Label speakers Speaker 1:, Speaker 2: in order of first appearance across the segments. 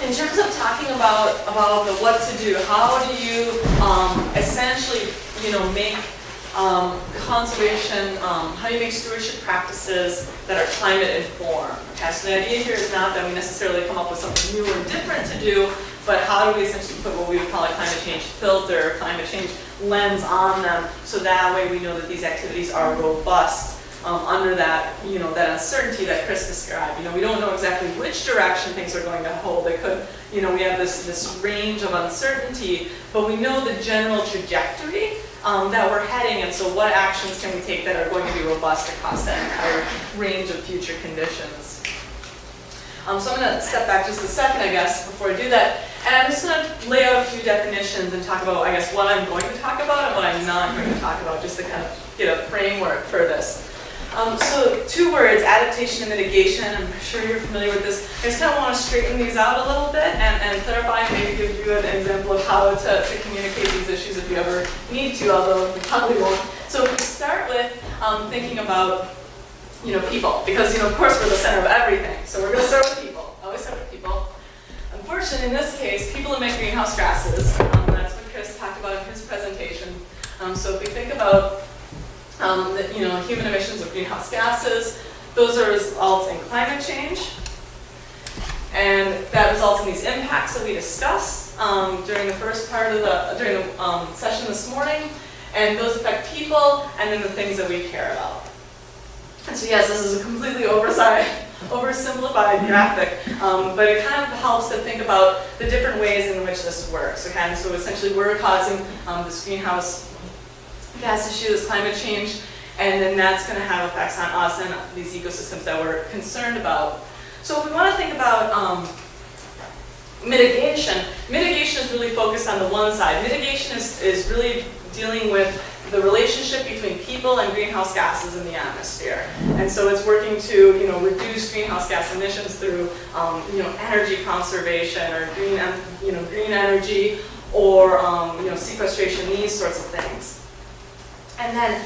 Speaker 1: in terms of talking about the what to do, how do you essentially, make conservation, how do you make stewardship practices that are climate informed? Okay, so the idea here is not that we necessarily come up with something new or different to do, but how do we essentially put what we would call a climate change filter, climate change lens on them, so that way we know that these activities are robust under that, that uncertainty that Chris described. We don't know exactly which direction things are going to hold. They could, we have this range of uncertainty, but we know the general trajectory that we're heading, and so what actions can we take that are going to be robust across that entire range of future conditions. So I'm going to step back just a second, I guess, before I do that, and I'm just going to lay out a few definitions and talk about, I guess, what I'm going to talk about and what I'm not going to talk about, just to kind of get a framework for this. So 2 words, adaptation and mitigation. I'm sure you're familiar with this. I just kind of want to straighten these out a little bit and clarify and maybe give you an example of how to communicate these issues if you ever need to, although we probably won't. So if we start with thinking about people, because of course we're the center of everything. So we're going to start with people. Always start with people. Unfortunately, in this case, people emit greenhouse gases. That's what Chris talked about in his presentation. So if we think about human emissions of greenhouse gases, those are results in climate change, and that results in these impacts that we discussed during the first part of the session this morning, and those affect people and then the things that we care about. And so yes, this is a completely oversimplified graphic, but it kind of helps to think about the different ways in which this works. Okay, and so essentially we're causing this greenhouse gas issue, this climate change, and then that's going to have effects on us and these ecosystems that we're concerned about. So if we want to think about mitigation is really focused on the one side. Mitigation is really dealing with the relationship between people and greenhouse gases in the atmosphere. And so it's working to reduce greenhouse gas emissions through energy conservation or green energy or sequestration, these sorts of things. And then,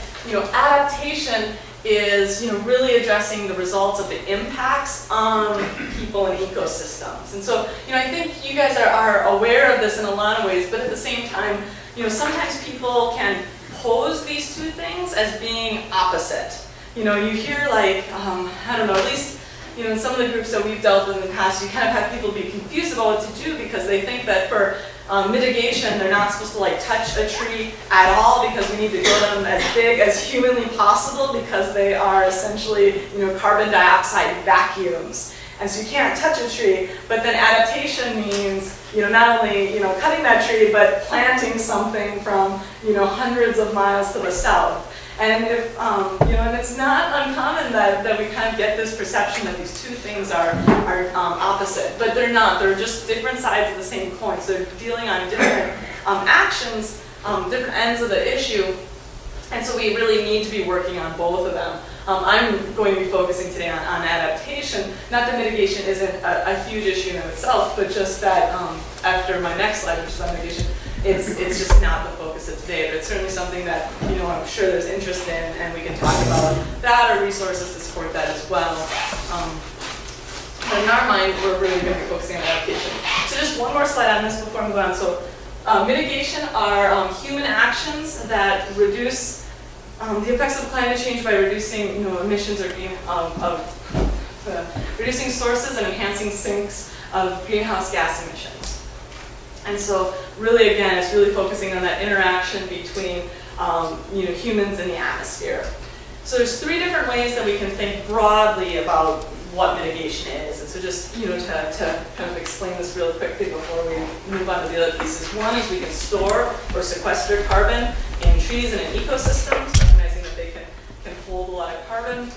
Speaker 1: adaptation is, really addressing the results of the impacts on people and ecosystems. And so, I think you guys are aware of this in a lot of ways, but at the same time, sometimes people can pose these 2 things as being opposite. You hear like, I don't know, at least, in some of the groups that we've dealt with in the past, you kind of have people be confused about what to do because they think that for mitigation, they're not supposed to touch a tree at all because we need to grow them as big as humanly possible because they are essentially, carbon dioxide vacuums. And so you can't touch a tree, but then adaptation means, not only, cutting that tree, but planting something from, hundreds of miles to the south. And if, and it's not uncommon that we kind of get this perception that these 2 things are opposite, but they're not. They're just different sides of the same coin. So they're dealing on different actions, different ends of the issue, and so we really need to be working on both of them. I'm going to be focusing today on adaptation. Not that mitigation isn't a huge issue in itself, but just that after my next slide, which is on mitigation, it's just not the focus of today, but it's certainly something that, I'm sure there's interest in, and we can talk about that or resources to support that as well. But in our mind, we're really going to be focusing on adaptation. So just one more slide on this before I move on. So mitigation are human actions that reduce the effects of climate change by reducing, emissions or reducing sources and enhancing sinks of greenhouse gas emissions. And so really, again, it's really focusing on that interaction between humans and the atmosphere. So there's 3 different ways that we can think broadly about what mitigation is. And so just, to kind of explain this real quickly before we move on to the other pieces. One is we can store or sequester carbon in trees and in ecosystems, recognizing that they can hold a lot of carbon.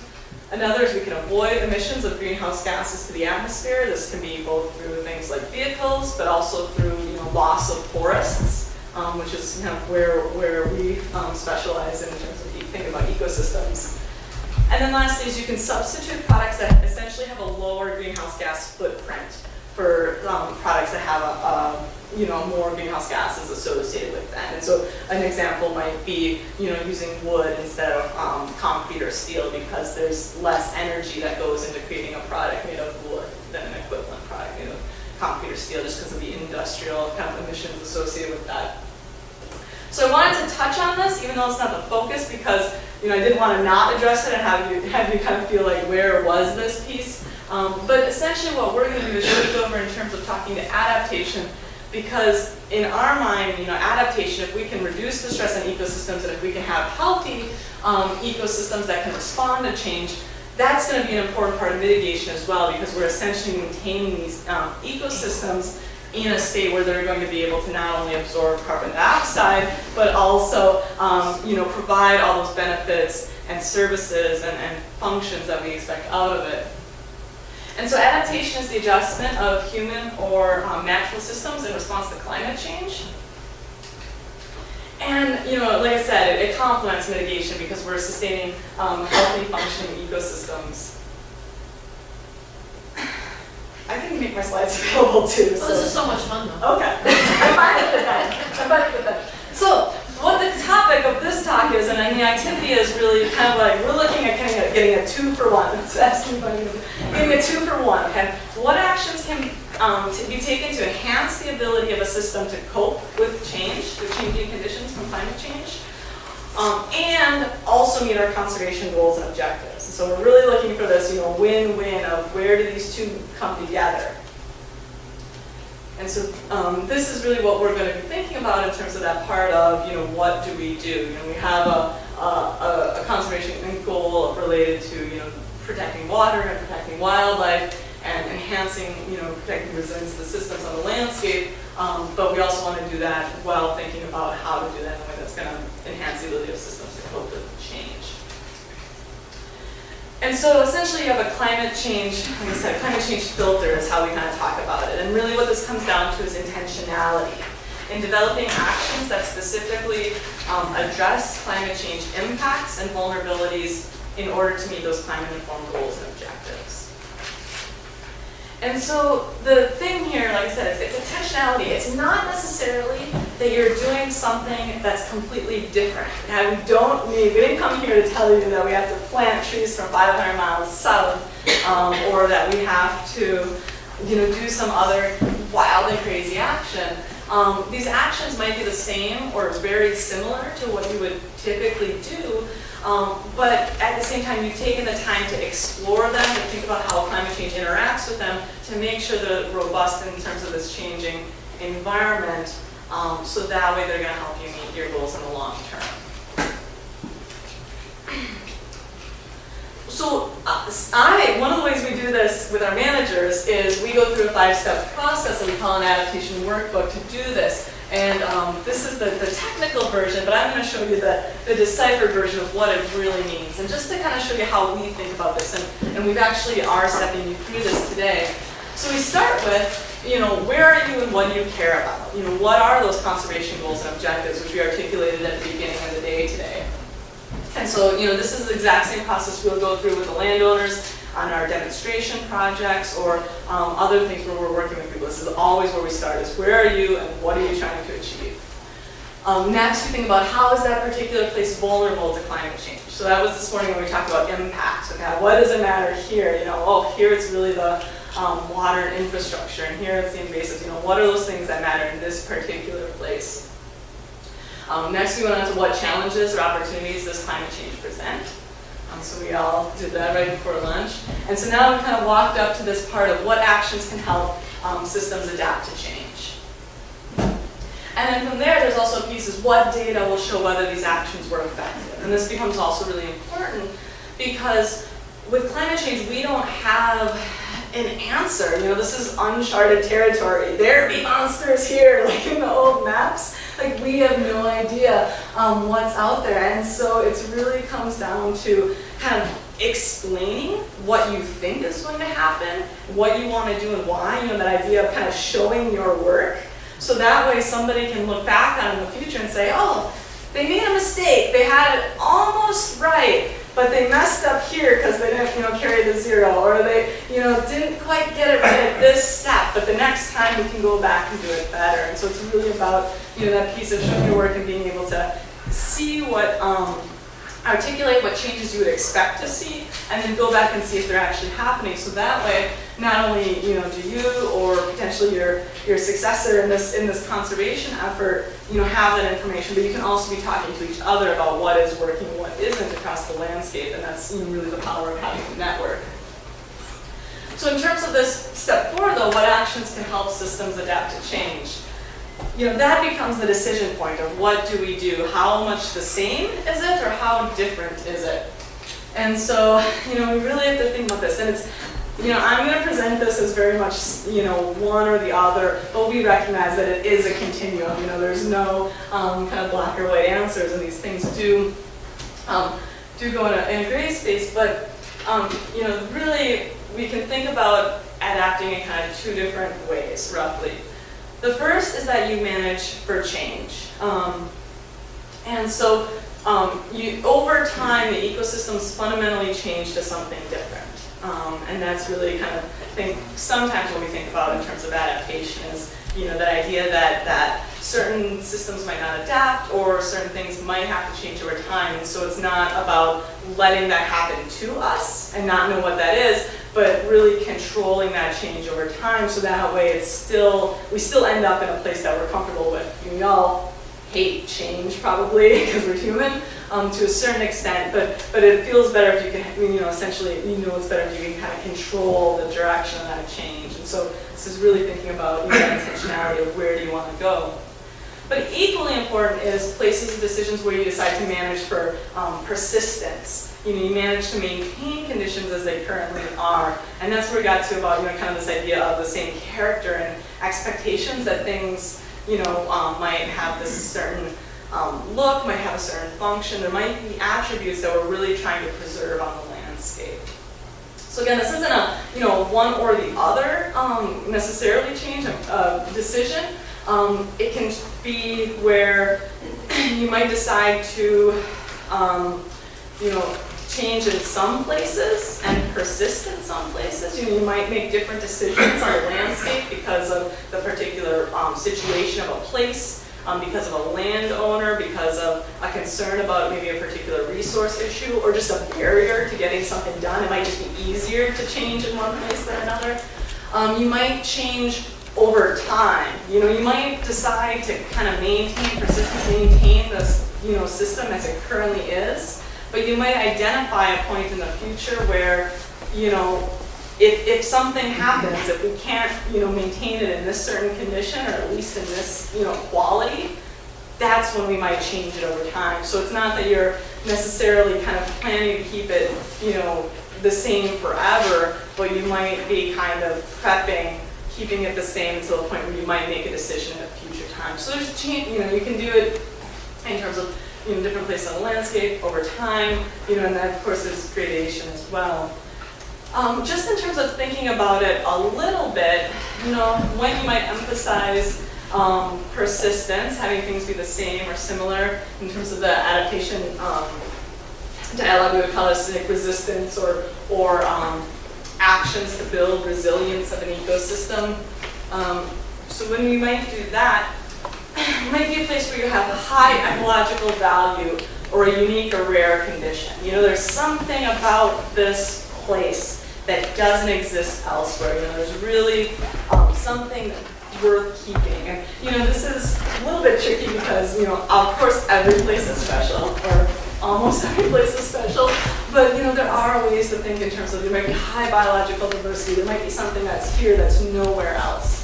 Speaker 1: Another is we can avoid emissions of greenhouse gases to the atmosphere. This can be both through things like vehicles, but also through loss of forests, which is kind of where we specialize in terms of thinking about ecosystems. And then lastly is you can substitute products that essentially have a lower greenhouse gas footprint for products that have more greenhouse gases associated with them. And so an example might be, using wood instead of concrete or steel because there's less energy that goes into creating a product made of wood than an equivalent product made of concrete or steel, just because of the industrial kind of emissions associated with that. So I wanted to touch on this, even though it's not the focus, because I didn't want to not address it and have you kind of feel like, where was this piece? But essentially what we're going to do is shift over in terms of talking to adaptation, because in our mind, adaptation, if we can reduce the stress on ecosystems and if we can have healthy ecosystems that can respond to change, that's going to be an important part of mitigation as well, because we're essentially maintaining these ecosystems in a state where they're going to be able to not only absorb carbon dioxide, but also provide all those benefits and services and functions that we expect out of it. And so adaptation is the adjustment of human or natural systems in response to climate change. And like I said, it complements mitigation because we're sustaining healthy functioning ecosystems. I can make my slides available too.
Speaker 2: Well, this is so much fun though.
Speaker 1: Okay. I'm fine with that. So what the topic of this talk is, and the activity is really kind of like, we're looking at getting a 2-for-1. It's actually funny. Getting a 2-for-1, okay? What actions can be taken to enhance the ability of a system to cope with change, with changing conditions from climate change, and also meet our conservation goals and objectives. And so we're really looking for this, win-win of where do these two come together. And so this is really what we're going to be thinking about in terms of that part of, what do we do? We have a conservation goal related to, protecting water and protecting wildlife and enhancing, protecting resilience of the systems on the landscape. But we also want to do that while thinking about how to do that in a way that's going to enhance the ability of systems to cope with change. And so essentially you have a climate change, like I said, climate change filter is how we kind of talk about it. And really what this comes down to is intentionality. In developing actions that specifically address climate change impacts and vulnerabilities in order to meet those climate-informed goals and objectives. And so the thing here, like I said, it's intentionality. It's not necessarily that you're doing something that's completely different. Now, we didn't come here to tell you that we have to plant trees from 500 miles south, or that we have to, do some other wild and crazy action. These actions might be the same or very similar to what you would typically do, but at the same time, you've taken the time to explore them, to think about how climate change interacts with them, to make sure they're robust in terms of this changing environment, so that way they're going to help you meet your goals in the long term. So one of the ways we do this with our managers is we go through a 5-step process that we call an adaptation workbook to do this. And this is the technical version, but I'm going to show you the deciphered version of what it really means. And just to kind of show you how we think about this, and we actually are stepping you through this today. So we start with, where are you and what do you care about? What are those conservation goals and objectives, which we articulated at the beginning of the day today. And so, this is the exact same process we'll go through with the landowners on our demonstration projects or other things where we're working with people. This is always where we start, is where are you and what are you trying to achieve? Next, we think about how is that particular place vulnerable to climate change. So that was this morning when we talked about impacts. Okay, what does it matter here? Here it's really the water and infrastructure, and here it's the invasives. What are those things that matter in this particular place? Next, we went on to what challenges or opportunities does climate change present. So we all did that right before lunch. And so now we kind of walked up to this part of what actions can help systems adapt to change. And then from there, there's also pieces, what data will show whether these actions were effective. And this becomes also really important because with climate change, we don't have an answer. This is uncharted territory. There be monsters here, like in the old maps. Like, we have no idea what's out there. And so it really comes down to kind of explaining what you think is going to happen, what you want to do and why, that idea of kind of showing your work. So that way somebody can look back on it in the future and say, oh, they made a mistake. They had it almost right, but they messed up here because they didn't, carry the 0, or they, didn't quite get it right at this step. But the next time we can go back and do it better. And so it's really about, that piece of showing your work and being able to see what articulate what changes you would expect to see, and then go back and see if they're actually happening. So that way, not only do you or potentially your successor in this conservation effort have that information, but you can also be talking to each other about what is working, what isn't across the landscape, and that's really the power of having a network. So in terms of this step 4, though, what actions can help systems adapt to change? That becomes the decision point of what do we do? How much the same is it, or how different is it? And so, we really have to think about this. And it's, I'm going to present this as very much, one or the other, but we recognize that it is a continuum. There's no kind of black or white answers, and these things do go in a gray space. But, really, we can think about adapting in kind of 2 different ways, roughly. The first is that you manage for change. And so over time, the ecosystems fundamentally change to something different. And that's really kind of, I think, sometimes what we think about in terms of adaptation is, the idea that certain systems might not adapt or certain things might have to change over time. And so it's not about letting that happen to us and not know what that is, but really controlling that change over time, so that way we still end up in a place that we're comfortable with. We all hate change probably because we're human to a certain extent, but it feels better if you can, essentially, it's better if you can kind of control the direction of that change. And so this is really thinking about intentionality of where do you want to go. But equally important is places and decisions where you decide to manage for persistence. You manage to maintain conditions as they currently are. And that's where we got to about, kind of this idea of the same character and expectations that things, might have this certain look, might have a certain function. There might be attributes that we're really trying to preserve on the landscape. So again, this isn't a, one or the other necessarily change of decision. It can be where you might decide to, change in some places and persist in some places. You might make different decisions on the landscape because of the particular situation of a place, because of a landowner, because of a concern about maybe a particular resource issue, or just a barrier to getting something done. It might just be easier to change in one place than another. You might change over time. You might decide to kind of maintain this, system as it currently is. But you might identify a point in the future where, if something happens, if we can't, maintain it in this certain condition, or at least in this, quality, that's when we might change it over time. So it's not that you're necessarily kind of planning to keep it, the same forever, but you might be kind of prepping, keeping it the same until a point where you might make a decision at a future time. So there's change, you can do it in terms of different places on the landscape over time, and then of course there's gradation as well. Just in terms of thinking about it a little bit, when you might emphasize persistence, having things be the same or similar in terms of the adaptation dialogue, we would call it civic resistance or actions to build resilience of an ecosystem. So when we might do that, it might be a place where you have a high ecological value or a unique or rare condition. There's something about this place that doesn't exist elsewhere. There's really something worth keeping. And this is a little bit tricky because of course every place is special, or almost every place is special. But there are ways to think in terms of there might be high biological diversity. There might be something that's here that's nowhere else.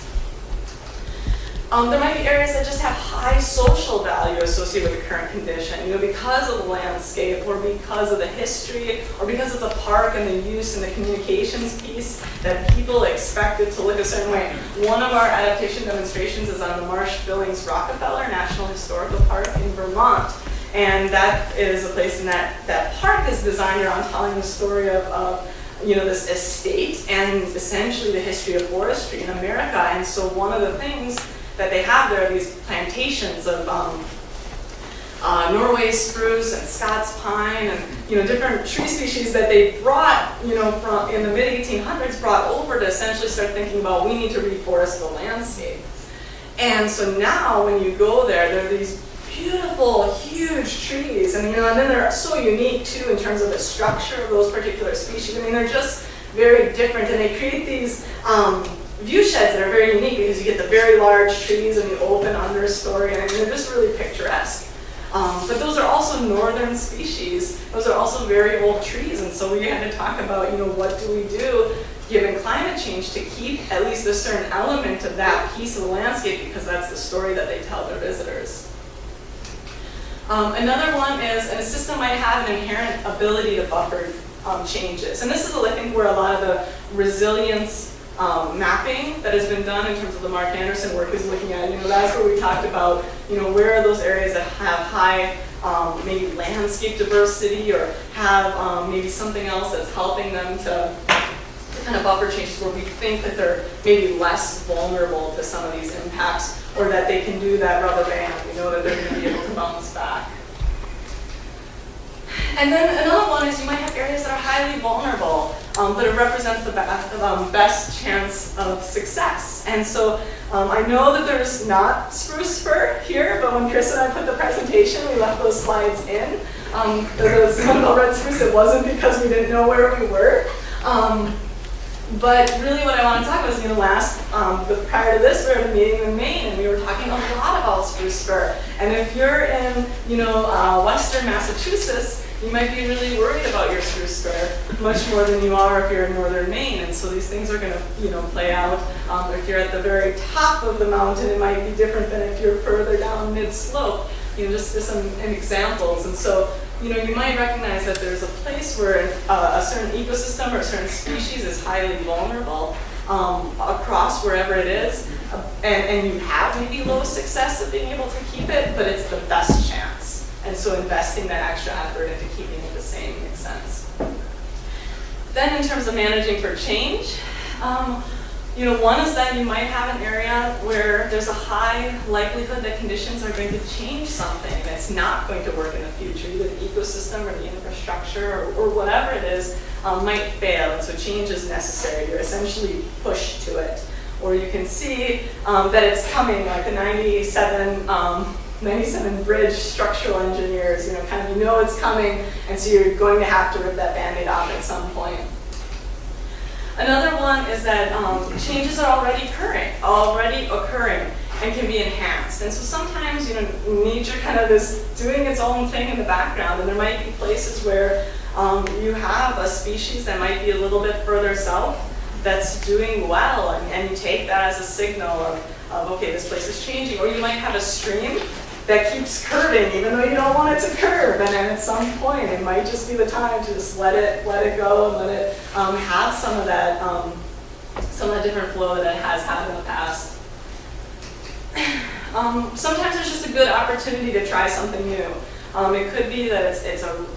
Speaker 1: There might be areas that just have high social value associated with the current condition, because of the landscape, or because of the history, or because it's a park and the use and the communications piece that people expect it to look a certain way. One of our adaptation demonstrations is on the Marsh Billings-Rockefeller National Historical Park in Vermont. And that is a place, and that park is designed around telling the story of this estate and essentially the history of forestry in America. And so one of the things that they have there are these plantations of Norway spruce and Scots pine and different tree species that they brought from in the mid-1800s brought over to essentially start thinking about we need to reforest the landscape. And so now when you go there, there are these beautiful, huge trees, and and then they're so unique too in terms of the structure of those particular species. I mean, they're just very different, and they create these view sheds that are very unique because you get the very large trees and the open understory, and I mean, they're just really picturesque. But those are also northern species. Those are also very old trees, and so we had to talk about, what do we do given climate change to keep at least a certain element of that piece of the landscape, because that's the story that they tell their visitors. Another one is, and a system might have an inherent ability to buffer changes. And this is, I think, where a lot of the resilience mapping that has been done in terms of the Mark Anderson work is looking at. That's where we talked about, where are those areas that have high maybe landscape diversity, or have maybe something else that's helping them to kind of buffer changes, where we think that they're maybe less vulnerable to some of these impacts, or that they can do that rubber band. We know that they're going to be able to bounce back. And then another one is you might have areas that are highly vulnerable, but it represents the best chance of success. And so I know that there's not spruce fir here, but when Chris and I put the presentation, we left those slides in. The Seminole red spruce, it wasn't because we didn't know where we were. But really what I want to talk about is, prior to this, we were at a meeting in Maine, and we were talking a lot about spruce fir. And if you're in, western Massachusetts, you might be really worried about your spruce fir, much more than you are if you're in northern Maine. And so these things are going to, play out. If you're at the very top of the mountain, it might be different than if you're further down mid-slope. Just some examples. And so, you might recognize that there's a place where a certain ecosystem or a certain species is highly vulnerable across wherever it is, and you have maybe low success of being able to keep it, but it's the best chance. And so investing that extra effort into keeping it the same makes sense. Then in terms of managing for change, one is that you might have an area where there's a high likelihood that conditions are going to change something that's not going to work in the future. Either the ecosystem or the infrastructure or whatever it is might fail, and so change is necessary. You're essentially pushed to it. Or you can see that it's coming, like the 97 bridge structural engineers, it's coming, and so you're going to have to rip that Band-Aid off at some point. Another one is that changes are already occurring and can be enhanced. And so sometimes, nature kind of is doing its own thing in the background, and there might be places where you have a species that might be a little bit further south that's doing well, and you take that as a signal of okay, this place is changing. Or you might have a stream that keeps curving, even though you don't want it to curve. And then at some point, it might just be the time to just let it go and let it have some of that different flow that it has had in the past. Sometimes there's just a good opportunity to try something new. It could be that it's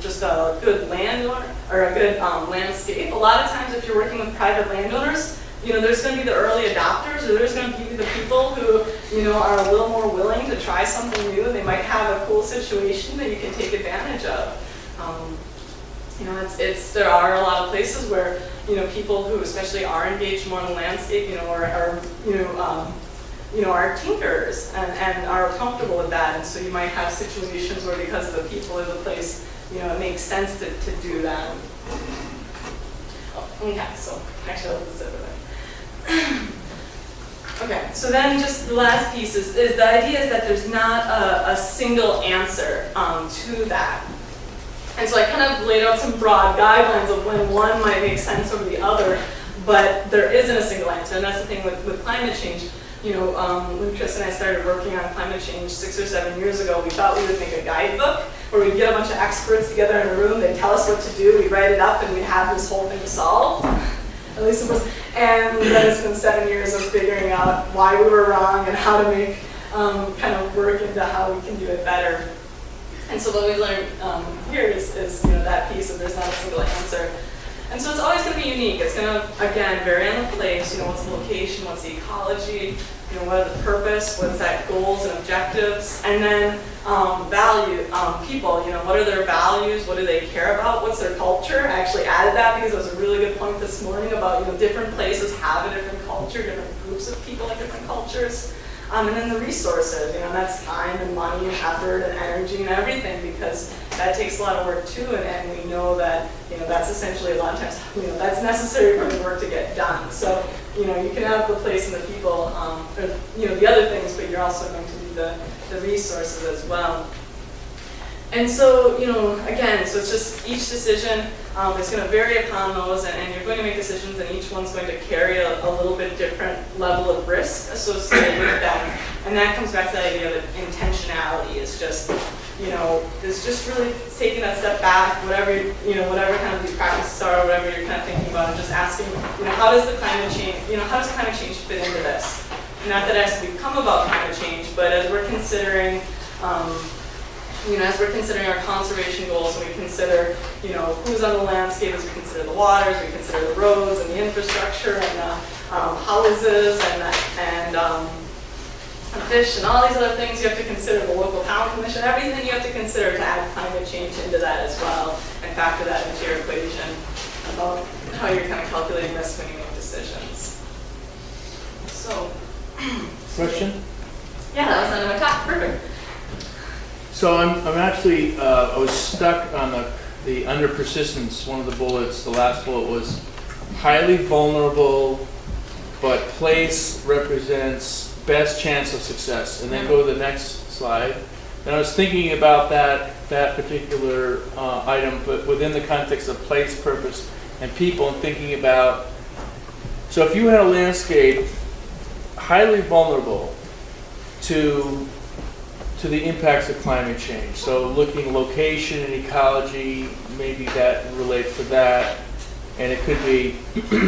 Speaker 1: just a good landowner or a good landscape. A lot of times, if you're working with private landowners, there's going to be the early adopters, or there's going to be the people who, are a little more willing to try something new. They might have a cool situation that you can take advantage of. There are a lot of places where, people who especially are engaged more in the landscape, are tinkers and are comfortable with that. And so you might have situations where, because of the people of the place, it makes sense to do that. Okay, so actually I'll just over there. Okay, so then just the last piece is the idea is that there's not a single answer to that. And so I kind of laid out some broad guidelines of when one might make sense over the other, but there isn't a single answer. And that's the thing with climate change. When Chris and I started working on climate change 6 or 7 years ago, we thought we would make a guidebook where we'd get a bunch of experts together in a room, they'd tell us what to do, we'd write it up, and we'd have this whole thing solved. At least it was. And then it's been 7 years of figuring out why we were wrong and how to make kind of work into how we can do it better. And so what we learned here is that piece of there's not a single answer. And so it's always going to be unique. It's going to, again, vary on the place. What's the location? What's the ecology? What are the purpose? What's that goals and objectives? And then value, people. What are their values? What do they care about? What's their culture? I actually added that because it was a really good point this morning about different places have a different culture, different groups of people have different cultures. And then the resources, that's time and money and effort and energy and everything, because that takes a lot of work too, and we know that, that's essentially a lot of times, that's necessary for the work to get done. So, you can have the place and the people, or, the other things, but you're also going to need the resources as well. And so, again, so it's just each decision is going to vary upon those, and you're going to make decisions, and each one's going to carry a little bit different level of risk associated with them. And that comes back to the idea that intentionality is just, is just really taking that step back, whatever kind of these practices are, whatever you're kind of thinking about, and just asking, how does the climate change, how does climate change fit into this? Not that it has to become about climate change, but as we're considering, as we're considering our conservation goals, and we consider, who's on the landscape, as we consider the waters, we consider the roads and the infrastructure and the houses and fish and all these other things, you have to consider the local town commission, everything you have to consider to add climate change into that as well, and factor that into your equation about how you're kind of calculating risk when you make decisions. So,
Speaker 2: question?
Speaker 1: Yeah, that was the end of my talk. Perfect.
Speaker 2: So I'm actually, I was stuck on the under persistence, one of the bullets, the last bullet was highly vulnerable, but place represents best chance of success. And then go to the next slide. And I was thinking about that particular item, but within the context of place, purpose, and people, and thinking about, so if you had a landscape highly vulnerable to the impacts of climate change. So looking location and ecology, maybe that relates to that. And it could be,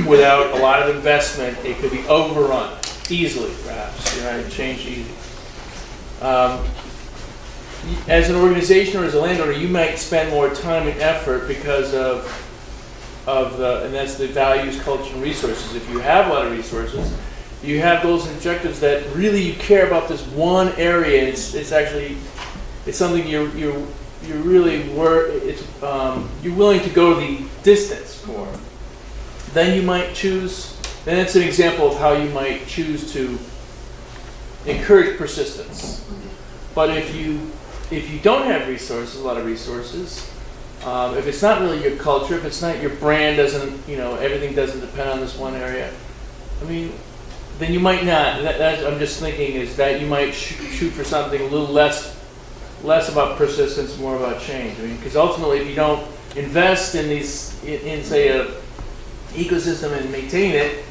Speaker 2: without a lot of investment, it could be overrun easily, perhaps, change easy. As an organization or as a landowner, you might spend more time and effort because of and that's the values, culture, and resources. If you have a lot of resources, you have those objectives that really you care about this one area. It's something you're really you're willing to go the distance for. Then you might choose. And that's an example of how you might choose to encourage persistence. But if you don't have resources, a lot of resources, if it's not really your culture, if it's not your brand, doesn't everything doesn't depend on this one area. Then you might not. I'm just thinking is that you might shoot for something a little less about persistence, more about change. Because ultimately, if you don't invest in in say a ecosystem and maintain it,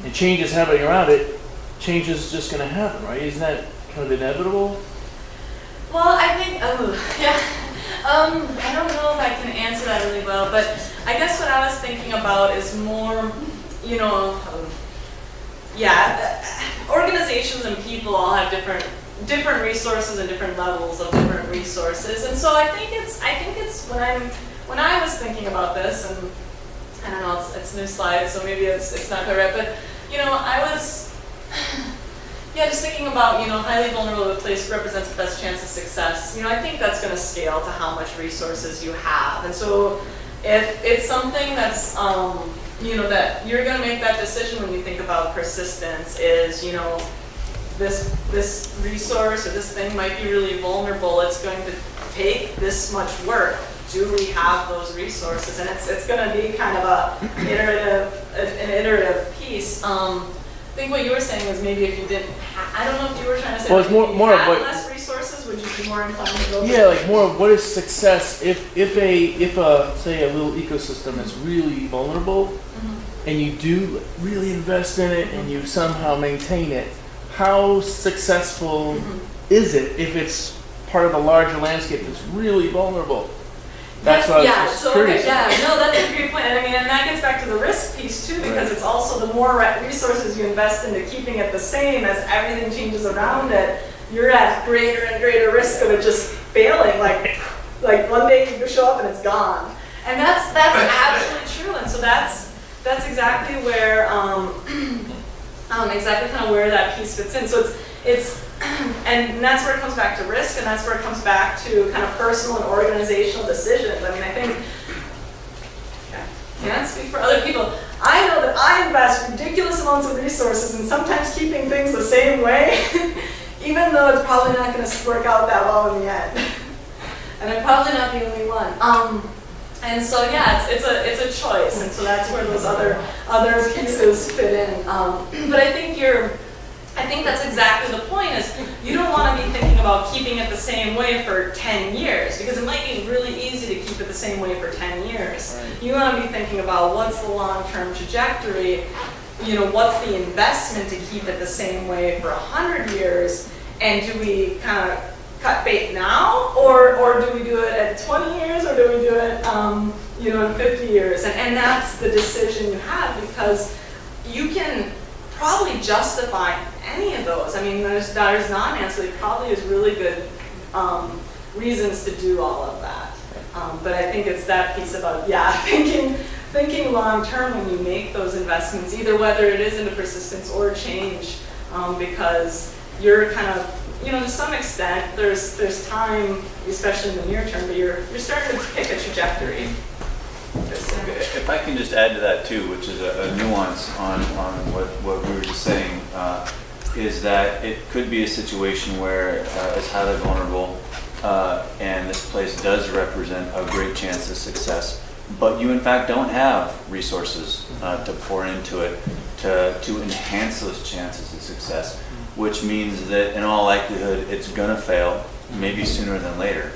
Speaker 2: and change is happening around it, change is just going to happen, right? Isn't that kind of inevitable?
Speaker 1: Well, I think, I don't know if I can answer that really well, but I guess what I was thinking about is more, organizations and people all have different resources and different levels of different resources, and so I think it's when I was thinking about this, and I don't know, it's a new slide, so maybe it's not quite right, but I was just thinking about highly vulnerable place represents the best chance of success. I think that's going to scale to how much resources you have, and so if it's something that's that you're going to make that decision when you think about persistence is this resource or this thing might be really vulnerable. It's going to take this much work. Do we have those resources? And it's going to be kind of an iterative piece. I think what you were saying is maybe if you didn't, I don't know if you were trying to say
Speaker 2: well, it's more of what,
Speaker 1: less resources, would you be more inclined to go?
Speaker 2: Yeah, like more of what is success if a say a little ecosystem is really vulnerable, and you do really invest in it and you somehow maintain it. How successful is it if it's part of a larger landscape that's really vulnerable? That's what I was just curious.
Speaker 1: No, that's a great point. And that gets back to the risk piece too, because it's also the more resources you invest into keeping it the same as everything changes around it, you're at greater and greater risk of it just failing. Like one day you show up and it's gone. And that's absolutely true. And so that's exactly where exactly kind of where that piece fits in. So it's and that's where it comes back to risk, and that's where it comes back to kind of personal and organizational decisions. I think, I can't speak for other people. I know that I invest ridiculous amounts amounts of resources and sometimes keeping things the same way, even though it's probably not going to work out that well in the end. And I'm probably not the only one. And so yeah, it's a choice, and so that's where those other pieces fit in. But I think that's exactly the point. Is you don't want to be thinking about keeping it the same way for 10 years because it might be really easy to keep it the same way for 10 years. Right. You want to be thinking about what's the long-term trajectory. You know, what's the investment to keep it the same way for 100 years, and do we kind of cut bait now, or do we do it at 20 years, or do we do it, in 50 years? And that's the decision you have, because you can probably justify any of those. I mean, there's not an answer. There probably is really good reasons to do all of that. But I think it's that piece about, thinking long term when you make those investments, either whether it is into persistence or change, because you're kind of, to some extent, there's time, especially in the near term, but you're starting to pick a trajectory.
Speaker 3: If I can just add to that too, which is a nuance on what we were just saying, is that it could be a situation where it's highly vulnerable, and this place does represent a great chance of success, but you in fact don't have resources to pour into it to enhance those chances of success, which means that in all likelihood it's gonna fail, maybe sooner than later.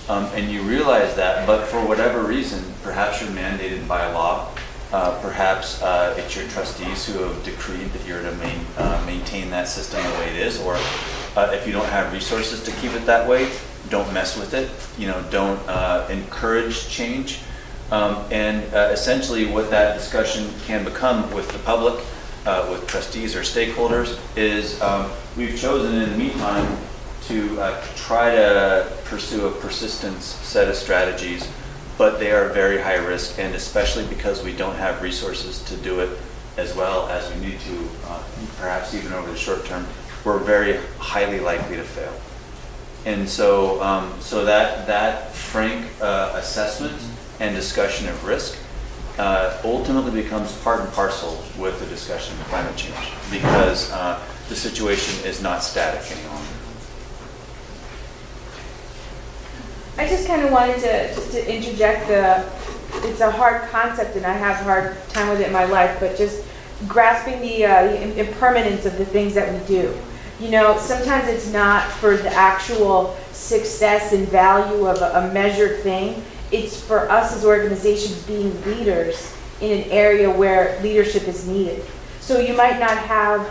Speaker 3: And you realize that, but for whatever reason, perhaps you're mandated by law, perhaps it's your trustees who have decreed that you're to maintain that system the way it is, or if you don't have resources to keep it that way, don't mess with it, don't encourage change. And essentially what that discussion can become with the public, with trustees or stakeholders, is we've chosen in the meantime to try to pursue a persistence set of strategies, but they are very high risk, and especially because we don't have resources to do it as well as we need to, perhaps even over the short term, we're very highly likely to fail. And so, that frank assessment and discussion of risk ultimately becomes part and parcel with the discussion of climate change, because the situation is not static any longer.
Speaker 4: I just kind of wanted to interject it's a hard concept and I have a hard time with it in my life, but just grasping the impermanence of the things that we do. Sometimes it's not for the actual success and value of a measured thing. It's for us as organizations being leaders in an area where leadership is needed. So you might not have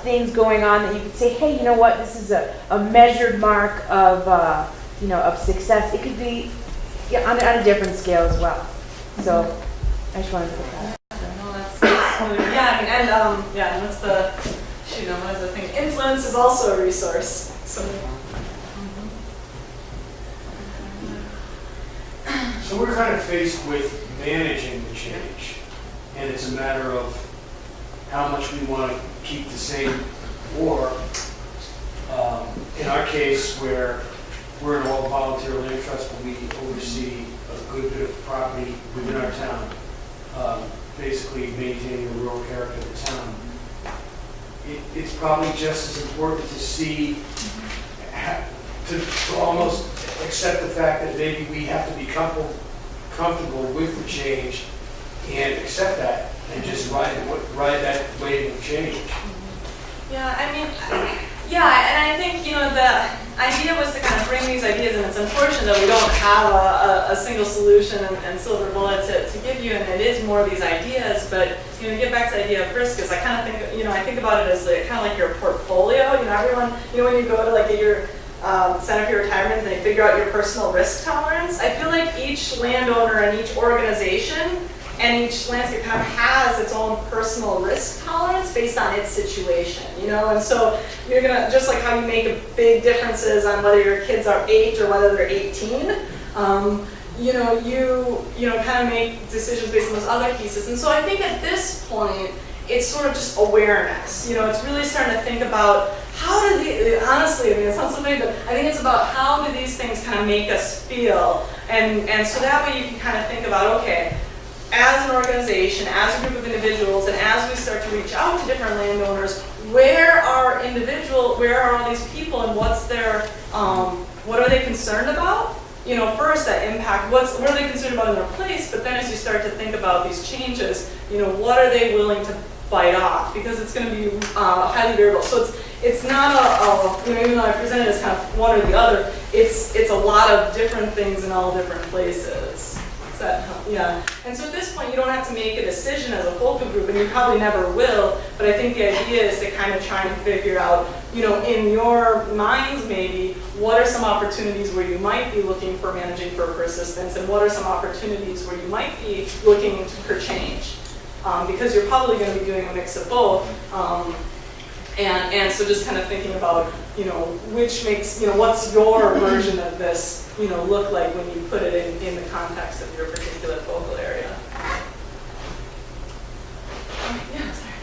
Speaker 4: things going on that you could say, hey, you know what, this is a measured mark of success. It could be on a different scale as well. So I just wanted to put that.
Speaker 1: No, that's and that's the, what is the thing? Influence is also a resource. So.
Speaker 5: So we're kind of faced with managing the change, and it's a matter of how much we want to keep the same, or in our case where we're an all-volunteer land trust, but we oversee a good bit of property within our town, basically maintaining the rural character of the town. It's probably just as important to see, to almost accept the fact that maybe we have to be comfortable with the change and accept that and just ride that wave of change.
Speaker 1: Yeah, and I think, the idea was to kind of bring these ideas, and it's unfortunate that we don't have a single solution and silver bullet to give you, and it is more of these ideas, but, to get back to the idea of risk, is I kind of think, I think about it as kind of like your portfolio. Everyone, when you go to get your Center for Retirement and they figure out your personal risk tolerance, I feel like each landowner and each organization and each landscape kind of has its own personal risk tolerance based on its situation, and so you're gonna, just like how you make a big differences on whether your kids are 8 or whether they're 18, you kind of make decisions based on those other pieces. And so I think at this point, it's sort of just awareness. It's really starting to think about how do honestly, it sounds so big, but I think it's about how do these things kind of make us feel, and so that way you can kind of think about, okay, as an organization, as a group of individuals, and as we start to reach out to different landowners, where are all these people and what's their, what are they concerned about? You know, first that impact, what are they concerned about in their place, but then as you start to think about these changes, you know, what are they willing to bite off? Because it's going to be highly variable. So it's not you know, even though I presented it as kind of one or the other, it's a lot of different things in all different places. Does that help? Yeah. And so at this point, you don't have to make a decision as a focal group, and you probably never will, but I think the idea is to kind of try and figure out, you know, in your minds maybe, what are some opportunities where you might be looking for managing for persistence, and what are some opportunities where you might be looking for change? Because you're probably going to be doing a mix of both. And so just kind of thinking about, you know, which makes, you know, what's your version of this, you know, look like when you put it in the context of your particular focal area. Yeah, sorry.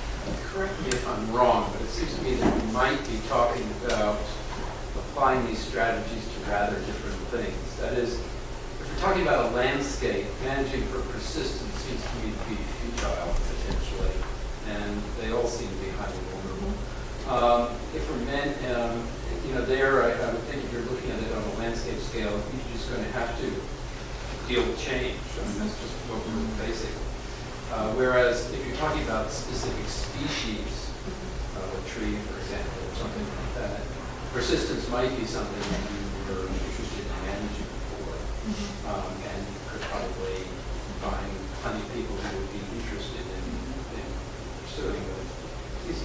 Speaker 6: Correct me if I'm wrong, but it seems to me that we might be talking about applying these strategies to rather different things. That is, if we're talking about a landscape, managing for persistence seems to me to be futile potentially, and they all seem to be highly vulnerable. If we're you know, I would think if you're looking at it on a landscape scale, you're just going to have to deal with change. I mean, that's just what we're facing. Whereas if you're talking about specific species, a tree, for example, or something like that, persistence might be something that you were interested in managing for, and you could probably find plenty of people who would be interested in pursuing it.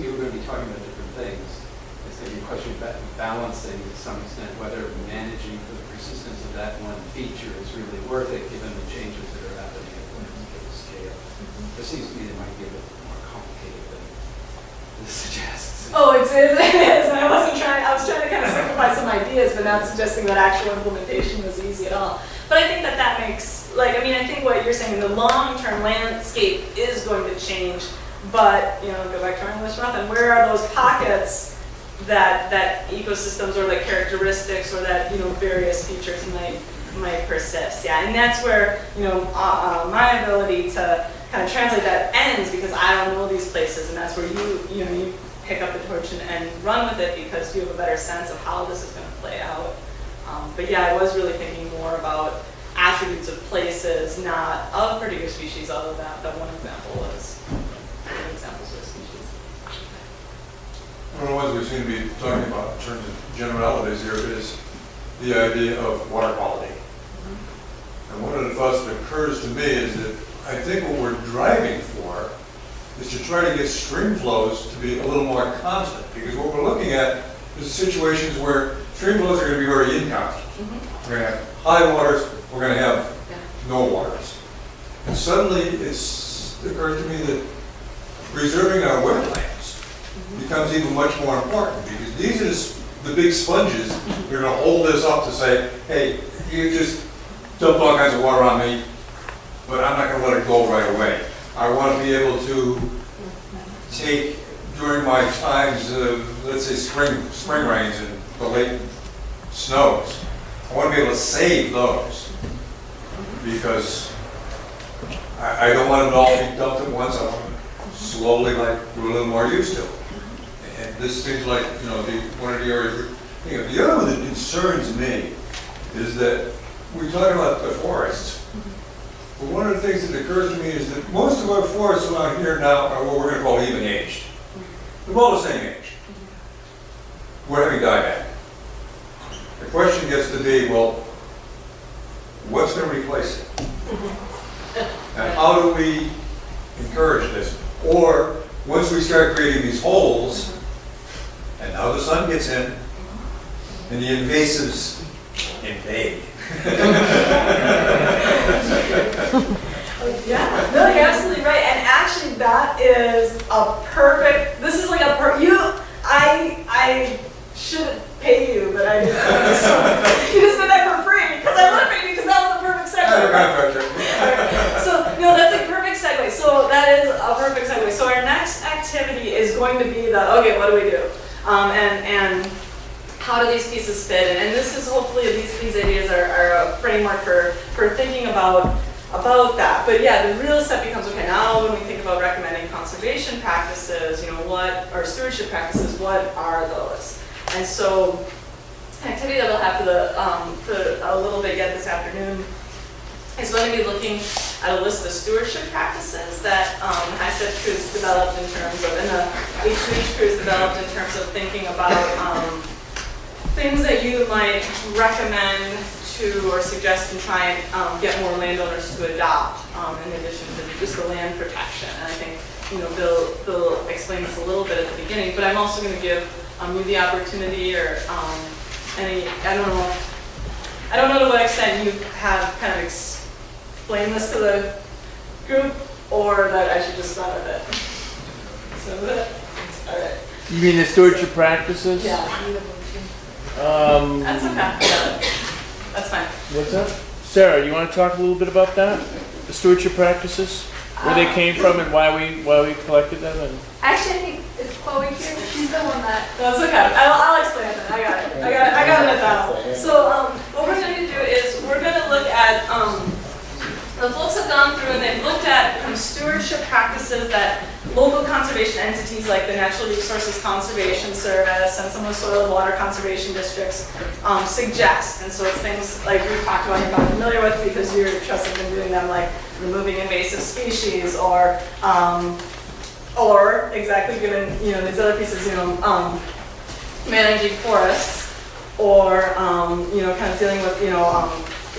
Speaker 6: We're going to be talking about different things. It's going to be a question of balancing to some extent whether managing for the persistence of that one feature is really worth it given the changes that are happening at the scale. It seems to me it might be a little more complicated than this suggests.
Speaker 1: Oh, it is. And I was trying to kind of simplify some ideas, but not suggesting that actual implementation was easy at all. But I think that makes, like, I mean, I think what you're saying, the long-term landscape is going to change, but, you know, go back to our English method, where are those pockets that ecosystems or like characteristics or that, you know, various features might persist? Yeah, and that's where, you know, my ability to kind of translate that ends, because I don't know these places, and that's where you pick up the torch and run with it because you have a better sense of how this is going to play out. But yeah, I was really thinking more about attributes of places, not of particular species, although that one example was examples of species.
Speaker 7: One of the ones we seem to be talking about in terms of generalities here is the idea of water quality. And one of the thoughts that occurs to me is that I think what we're driving for is to try to get stream flows to be a little more constant, because what we're looking at is situations where stream flows are going to be very inconstant. We're going to have high waters, we're going to have no waters. And suddenly it's occurred to me that preserving our wetlands becomes even much more important, because these are the big sponges that are going to hold this up to say, hey, you just dumped all kinds of water on me, but I'm not going to let it go right away. I want to be able to take, during my times of, let's say, spring rains and the late snows, I want to be able to save those, because I don't want it all to be dumped at once. I want to slowly, like, do a little more used to it. And this seems like, you know, one of the areas. The other one that concerns me is that we talk about the forests. But one of the things that occurs to me is that most of our forests around here now are what we're going to call even aged. They're all the same age. We're having dieback. The question gets to be, well, what's going to replace it? And how do we encourage this? Or once we start creating these holes, and now the sun gets in, and the invasives invade.
Speaker 1: Yeah, no, you're absolutely right. And actually, that is a perfect. This is like I should pay you, but I didn't. You just did that for free because I would have paid you because that was a perfect segue. So no, that's a perfect segue. So that is a perfect segue. So our next activity is going to be okay, what do we do? And how do these pieces fit? And this is hopefully these ideas are a framework for thinking about about that. But yeah, the real step becomes, okay, now when we think about recommending conservation practices, what are stewardship practices, what are those? And so an activity that we'll have for a little bit yet this afternoon is going to be looking at a list of stewardship practices that HISET crews developed in terms of, and the H2H crews developed in terms of thinking about things that you might recommend to or suggest and try and get more landowners to adopt in addition to just the land protection. And I think Bill explained this a little bit at the beginning, but I'm also going to give you the opportunity or any, I don't know to what extent you have kind of explained this to the group or that I should just run with it. So, all right.
Speaker 2: You mean the stewardship practices?
Speaker 1: Yeah. That's okay. Yeah. That's fine.
Speaker 2: What's that? Sarah, you want to talk a little bit about that? The stewardship practices? Where they came from and why we collected them? And
Speaker 8: Actually, I think it's Chloe here. She's the one that.
Speaker 1: That's okay. I'll explain it then. I got it down. So what we're going to do is we're going to look at, the folks have gone through and they've looked at stewardship practices that local conservation entities like the Natural Resources Conservation Service and some of the soil and water conservation districts suggest. And so it's things like we've talked about, you're not familiar with because your trusts have been doing them, like removing invasive species or exactly given, these other pieces, managing forests or, kind of dealing with,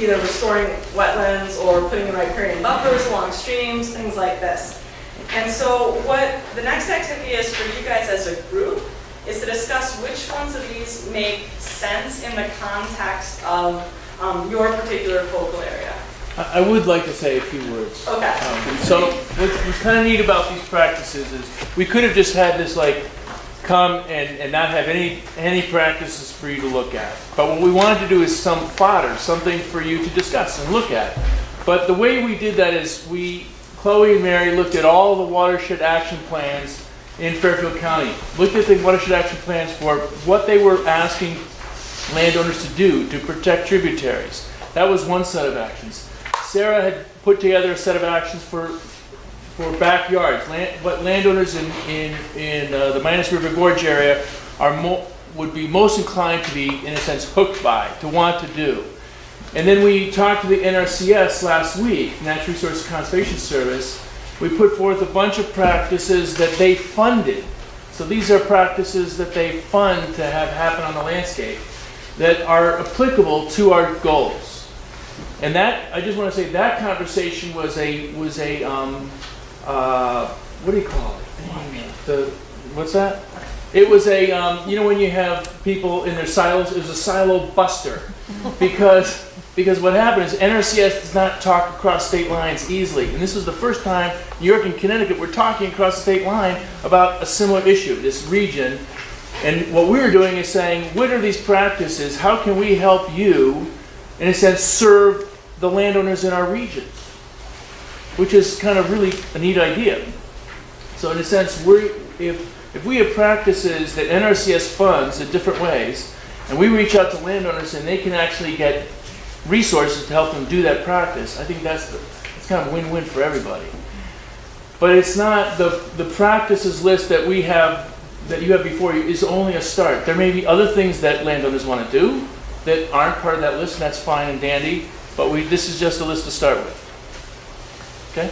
Speaker 1: either restoring wetlands or putting in riparian buffers along streams, things like this. And so what the next activity is for you guys as a group is to discuss which ones of these make sense in the context of your particular focal area.
Speaker 2: I would like to say a few words.
Speaker 1: Okay.
Speaker 2: So what's kind of neat about these practices is we could have just had this come and not have any practices for you to look at. But what we wanted to do is some fodder, something for you to discuss and look at. But the way we did that is Chloe and Mary looked at all the watershed action plans in Fairfield County, looked at the watershed action plans for what they were asking landowners to do to protect tributaries. That was one set of actions. Sarah had put together a set of actions for backyards, what landowners in the Minas River Gorge area would be most inclined to be, in a sense, hooked by, to want to do. And then we talked to the NRCS last week, Natural Resources Conservation Service. We put forth a bunch of practices that they funded. So these are practices that they fund to have happen on the landscape that are applicable to our goals. And that, I just want to say, that conversation was a what do you call it? What's that? It was a, when you have people in their silos, it was a silo buster. Because what happened is NRCS does not talk across state lines easily. And this was the first time New York and Connecticut were talking across the state line about a similar issue, this region. And what we were doing is saying, what are these practices? How can we help you, in a sense, serve the landowners in our region? Which is kind of really a neat idea. So in a sense, if we have practices that NRCS funds in different ways, and we reach out to landowners and they can actually get resources to help them do that practice, I think it's kind of win-win for everybody. But it's not the practices list that you have before you is only a start. There may be other things that landowners want to do that aren't part of that list, and that's fine and dandy, but this is just a list to start with. Okay?